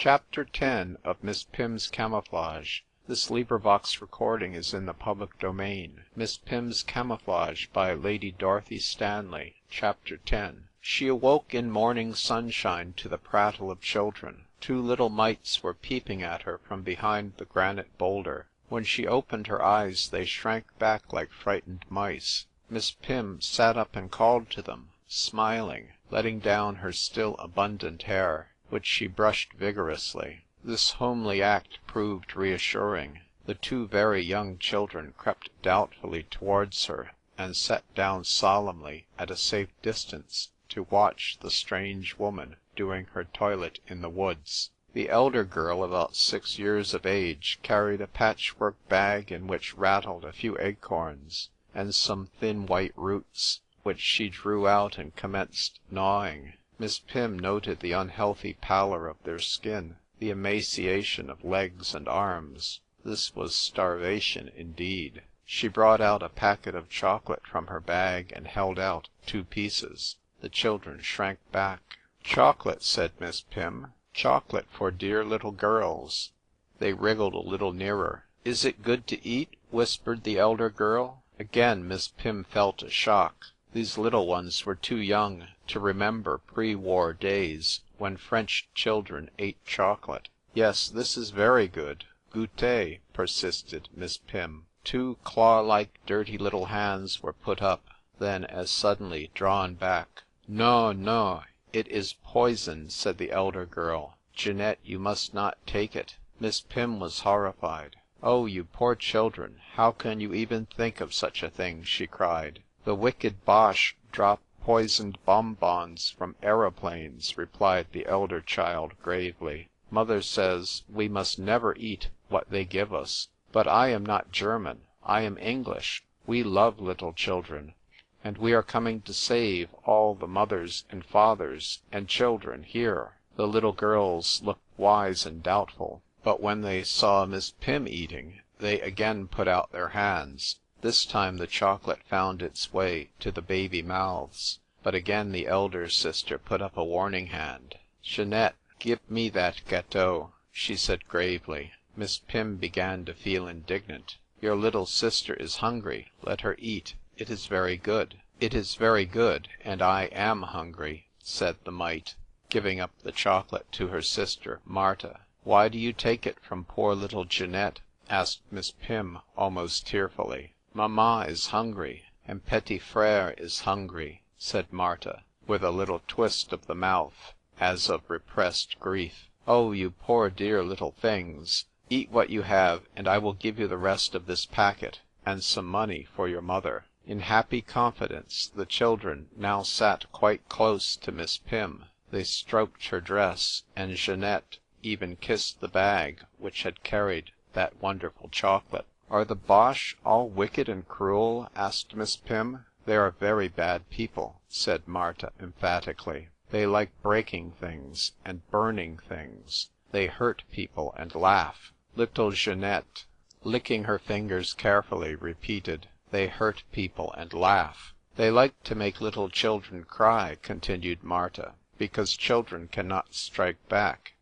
Chapter 10 of Miss Pym's Camouflage. This recording is in the public domain. Miss Pym's Camouflage by Lady Dorothy Stanley. Chapter 10. She awoke in morning sunshine to the prattle of children. Two little mites were peeping at her from behind the granite boulder. When she opened her eyes they shrank back like frightened mice. Miss Pym sat up and called to them, smiling, letting down her still abundant hair, which she brushed vigorously. This homely act proved reassuring. The two very young children crept doubtfully towards her, and sat down solemnly at a safe distance to watch the strange woman doing her toilet in the woods. The elder girl, about 6 years of age, carried a patchwork bag in which rattled a few acorns, and some thin white roots, which she drew out and commenced gnawing. Miss Pym noted the unhealthy pallor of their skin, the emaciation of legs and arms. This was starvation indeed. She brought out a packet of chocolate from her bag and held out 2 pieces. The children shrank back. "Chocolate," said Miss Pym. "Chocolate for dear little girls." They wriggled a little nearer. "Is it good to eat?" whispered the elder girl. Again Miss Pym felt a shock. These little ones were too young to remember pre-war days when French children ate chocolate. "Yes, this is very good. Goûtez," persisted Miss Pym. 2 claw-like dirty little hands were put up, then as suddenly drawn back. "No, no, it is poison," said the elder girl. "Jeanette, you must not take it." Miss Pym was horrified. "Oh, you poor children, how can you even think of such a thing?" she cried. "The wicked Boche drop poisoned bonbons from aeroplanes," replied the elder child gravely. "Mother says we must never eat what they give us. But I am not German, I am English. We love little children, and we are coming to save all the mothers and fathers and children here." The little girls looked wise and doubtful, but when they saw Miss Pym eating, they again put out their hands. This time the chocolate found its way to the baby mouths, but again the elder sister put up a warning hand. "Jeanette, give me that gâteau," she said gravely. Miss Pym began to feel indignant. "Your little sister is hungry. Let her eat. It is very good." "It is very good, and I am hungry," said the mite, giving up the chocolate to her sister Marta. "Why do you take it from poor little Jeanette?" asked Miss Pym almost tearfully. "Mamma is hungry, and Petit Frere is hungry," said Marta, with a little twist of the mouth, as of repressed grief. "Oh, you poor dear little things! Eat what you have, and I will give you the rest of this packet, and some money for your mother." In happy confidence the children now sat quite close to Miss Pym. They stroked her dress, and Jeanette even kissed the bag which had carried that wonderful chocolate. "Are the Boche all wicked and cruel?" asked Miss Pym. "They are very bad people," said Marta emphatically. "They like breaking things and burning things. They hurt people and laugh." Little Jeanette, licking her fingers carefully, repeated, "They hurt people and laugh." "They like to make little children cry," continued Marta, "because children cannot strike back.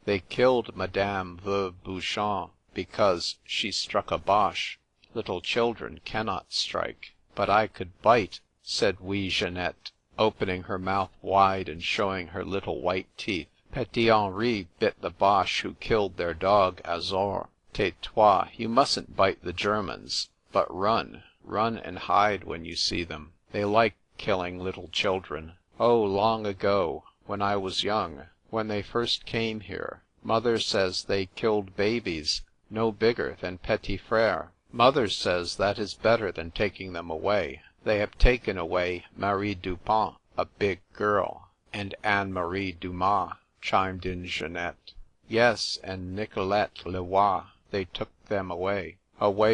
They killed Madame Veuve Bouchon because she struck a Boche. Little children cannot strike." "But I could bite," said wee Jeanette, opening her mouth wide and showing her little white teeth. "Petit Henri bit the Boche who killed their dog Azor." "Tais-toi, you mustn't bite the Germans, but run and hide when you see them. They like killing little children. Oh, long ago, when I was young, when they first came here, mother says they killed babies no bigger than Petit Frere. Mother says that is better than taking them away. They have taken away Marie Dupont, a big girl." "And Anne-Marie Dumas," chimed in Jeanette. "Yes, and Nicolette Leroy. They took them away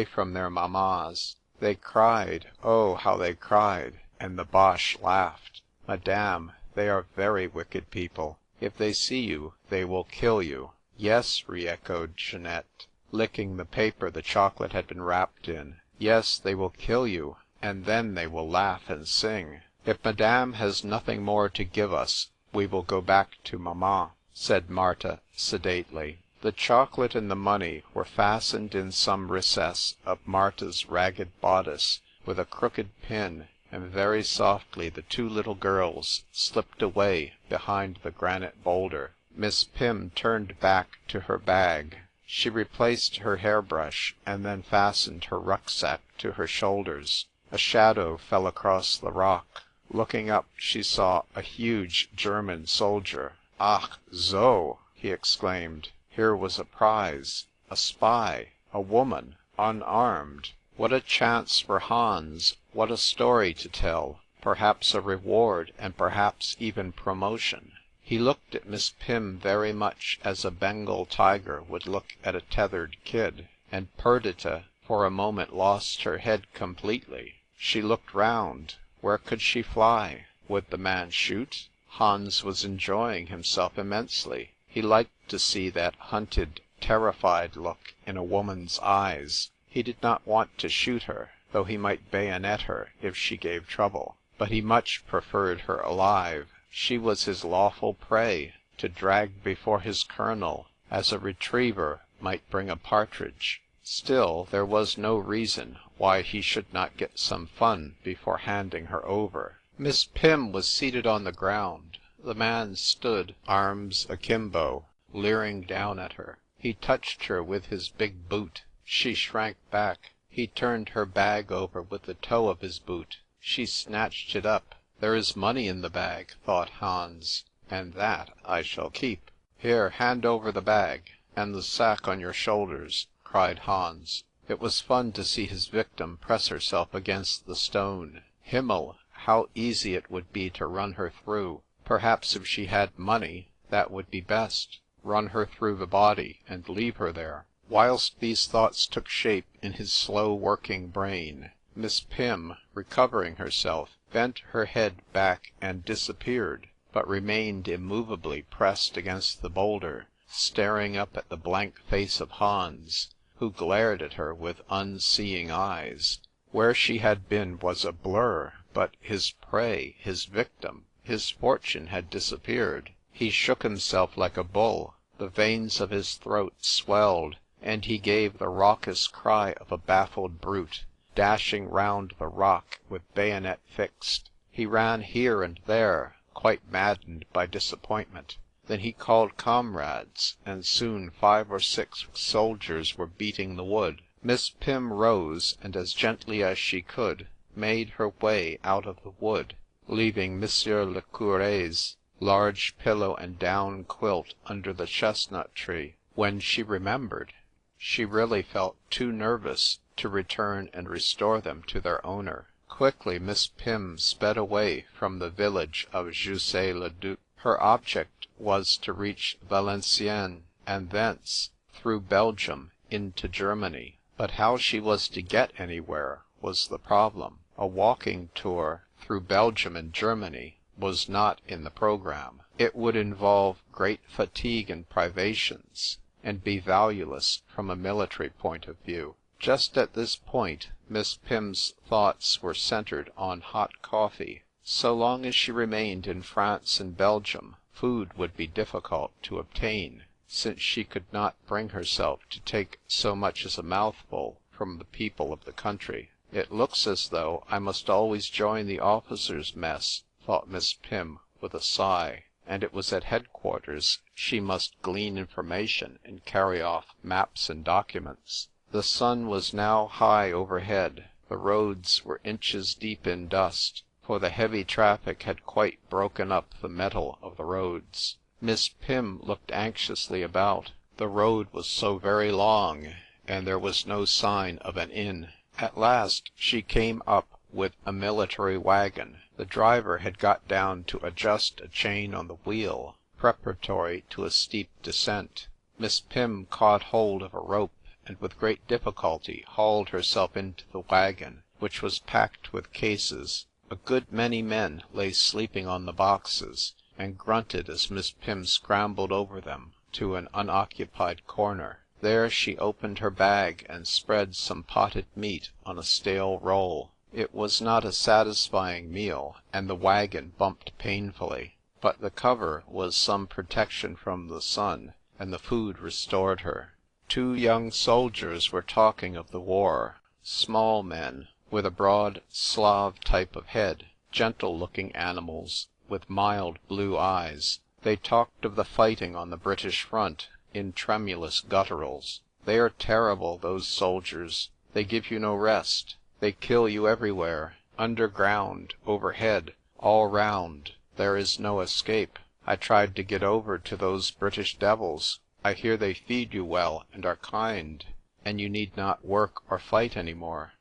from their mammas. They cried, oh, how they cried, and the Boche laughed. Madame, they are very wicked people. If they see you, they will kill you." "Yes," re-echoed Jeanette, licking the paper the chocolate had been wrapped in. "Yes, they will kill you, and then they will laugh and sing." "If Madame has nothing more to give us, we will go back to Mamma," said Marta sedately. The chocolate and the money were fastened in some recess of Marta's ragged bodice with a crooked pin, and very softly the two little girls slipped away behind the granite boulder. Miss Pym turned back to her bag. She replaced her hairbrush, and then fastened her rucksack to her shoulders. A shadow fell across the rock. Looking up, she saw a huge German soldier. "Ach, so!" he exclaimed. Here was a prize, a spy, a woman, unarmed. What a chance for Hans, what a story to tell, perhaps a reward, and perhaps even promotion. He looked at Miss Pym very much as a Bengal tiger would look at a tethered kid, and Perdita for a moment lost her head completely. She looked round. Where could she fly? Would the man shoot? Hans was enjoying himself immensely. He liked to see that hunted, terrified look in a woman's eyes. He did not want to shoot her, though he might bayonet her if she gave trouble. But he much preferred her alive. She was his lawful prey, to drag before his colonel, as a retriever might bring a partridge. Still, there was no reason why he should not get some fun before handing her over. Miss Pym was seated on the ground. The man stood, arms akimbo, leering down at her. He touched her with his big boot. She shrank back. He turned her bag over with the toe of his boot. She snatched it up. There is money in the bag, thought Hans, and that I shall keep. Here, hand over the bag, and the sack on your shoulders, cried Hans. It was fun to see his victim press herself against the stone. Himmel, how easy it would be to run her through. Perhaps if she had money, that would be best. Run her through the body, and leave her there. Whilst these thoughts took shape in his slow-working brain, Miss Pym, recovering herself, bent her head back and disappeared, but remained immovably pressed against the boulder, staring up at the blank face of Hans, who glared at her with unseeing eyes. Where she had been was a blur, but his prey, his victim, his fortune had disappeared. He shook himself like a bull. The veins of his throat swelled, and he gave the raucous cry of a baffled brute, dashing round the rock with bayonet fixed. He ran here and there, quite maddened by disappointment. Then he called comrades, and soon 5 or 6 soldiers were beating the wood. Miss Pym rose, and as gently as she could, made her way out of the wood, leaving Monsieur le Cure's large pillow and down quilt under the chestnut tree. When she remembered, she really felt too nervous to return and restore them to their owner. Quickly Miss Pym sped away from the village of Jussy-le-Duc. Her object was to reach Valenciennes, and thence, through Belgium, into Germany. But how she was to get anywhere was the problem. A walking tour through Belgium and Germany was not in the program. It would involve great fatigue and privations, and be valueless from a military point of view. Just at this point, Miss Pym's thoughts were centered on hot coffee. So long as she remained in France and Belgium, food would be difficult to obtain, since she could not bring herself to take so much as a mouthful from the people of the country. It looks as though I must always join the officers' mess, thought Miss Pym with a sigh, and it was at headquarters she must glean information and carry off maps and documents. The sun was now high overhead. The roads were inches deep in dust, for the heavy traffic had quite broken up the metal of the roads. Miss Pym looked anxiously about. The road was so very long, and there was no sign of an inn. At last she came up with a military wagon. The driver had got down to adjust a chain on the wheel, preparatory to a steep descent. Miss Pym caught hold of a rope, and with great difficulty hauled herself into the wagon, which was packed with cases. A good many men lay sleeping on the boxes, and grunted as Miss Pym scrambled over them to an unoccupied corner. There she opened her bag and spread some potted meat on a stale roll. It was not a satisfying meal, and the wagon bumped painfully. but the cover was some protection from the sun, and the food restored her. Two young soldiers were talking of the war, small men, with a broad Slav type of head, gentle-looking animals, with mild blue eyes. They talked of the fighting on the British front, in tremulous gutturals. They are terrible, those soldiers. They give you no rest. They kill you everywhere, underground, overhead, all round. There is no escape. I tried to get over to those British devils. I hear they feed you well and are kind, and you need not work or fight any more.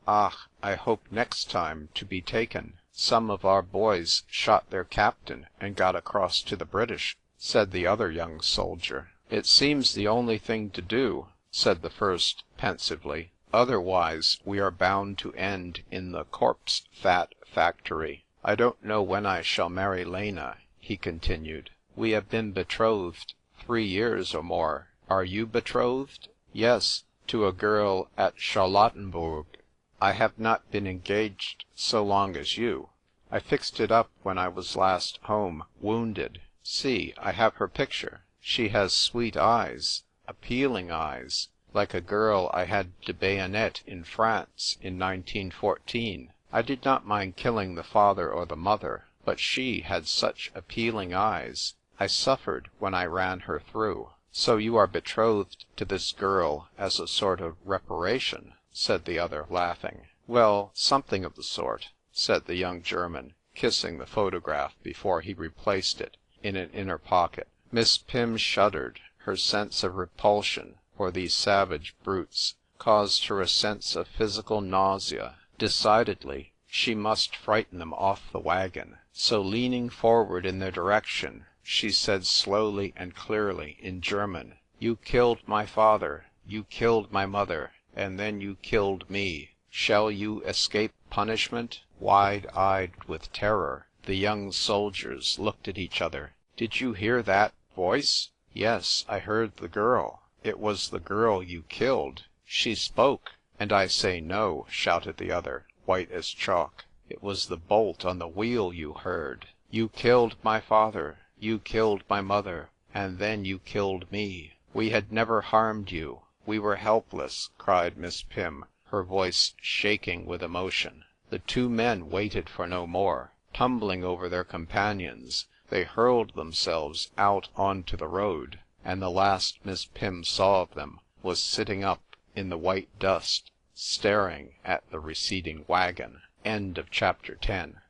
Ah, I hope next time to be taken. Some of our boys shot their captain and got across to the British, said the other young soldier. It seems the only thing to do, said the first pensively. Otherwise we are bound to end in the corpse-fat factory. I don't know when I shall marry Lena, he continued. We have been betrothed 3 years or more. Are you betrothed? Yes, to a girl at Charlottenburg. I have not been engaged so long as you. I fixed it up when I was last home, wounded. See, I have her picture. She has sweet eyes, appealing eyes, like a girl I had to bayonet in France in 1914. I did not mind killing the father or the mother, but she had such appealing eyes. I suffered when I ran her through. So you are betrothed to this girl as a sort of reparation, said the other, laughing. Well, something of the sort, said the young German, kissing the photograph before he replaced it in an inner pocket. Miss Pym shuddered. Her sense of repulsion for these savage brutes caused her a sense of physical nausea. Decidedly, she must frighten them off the wagon. So leaning forward in their direction, she said slowly and clearly in German, "You killed my father, you killed my mother, and then you killed me. Shall you escape punishment?" Wide-eyed with terror, the young soldiers looked at each other. "Did you hear that voice?" "Yes, I heard the girl. It was the girl you killed. She spoke." "And I say no," shouted the other, white as chalk. "It was the bolt on the wheel you heard. You killed my father, you killed my mother, and then you killed me. We had never harmed you. We were helpless," cried Miss Pym, her voice shaking with emotion. The two men waited for no more. Tumbling over their companions, they hurled themselves out onto the road, and the last Miss Pym saw of them was sitting up in the white dust, staring at the receding wagon. End of chapter 10.